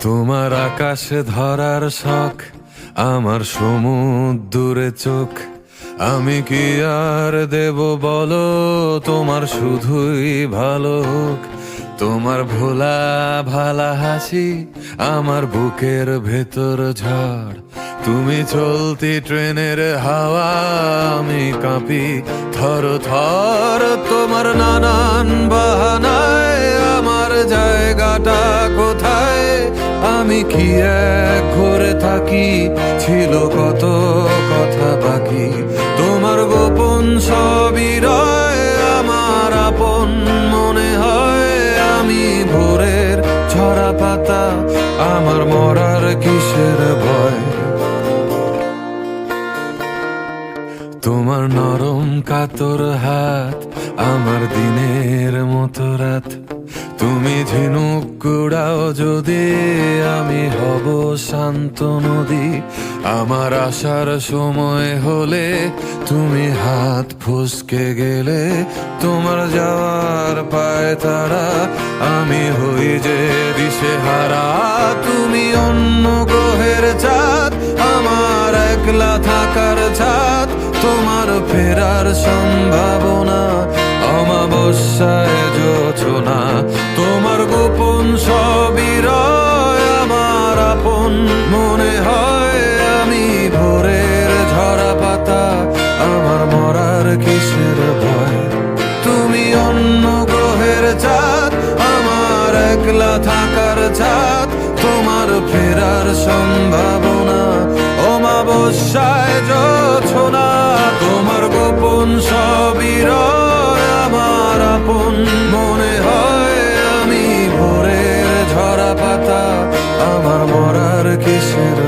তোমার আকাশে ধরার শখ, আমার সমুদ্রে চোখ। আমি কি আর দেব বলো, তোমার শুধুই ভালো হোক। তোমার ভোলা ভালা হাসি আমার বুকের ভেতর ঝড়। তুমি চলতি ট্রেনের হাওয়া, আমি কাঁপি থর থর। তোমার নানান বাহানায় আমার জায়গাটা কোথায়? আমি কি এক ঘরে থাকি, ছিল কত কথা বাকি। তোমার গোপন সবই রয়, আমার আপন মনে হয়। আমি ভোরের ঝরা পাতা, আমার মরার কিসের ভয়? তোমার নরম কাতর হাত আমার দিনের মতো রাত। তুমি ঝিনুক কুড়াও যদি, আমি হব শান্ত নদী। আমার আসার সময় হলে তুমি হাত ফসকে গেলে। তোমার যাওয়ার পায় তারা, আমি হই যে দিশেহারা। তুমি অন্য গ্রহের চাঁদ, আমার একলা থাকার ছাদ। তোমার ফেরার সম্ভাবনা, অমাবস্যায় জোছনা। তোমার গোপন সবই রয়, আমার আপন মনে হয়। আমি ভোরের ঝরা পাতা, আমার মরার কিসের ভয়? তুমি অন্য গ্রহের চাঁদ, আমার একলা থাকার ছাদ। তোমার ফেরার সম্ভাবনা, অমাবস্যায় জোছনা। তোমার গোপন সবই রয়, আমার আপন মনে হয়। আমি ভোরের ঝরা পাতা, আমার মরার কিসের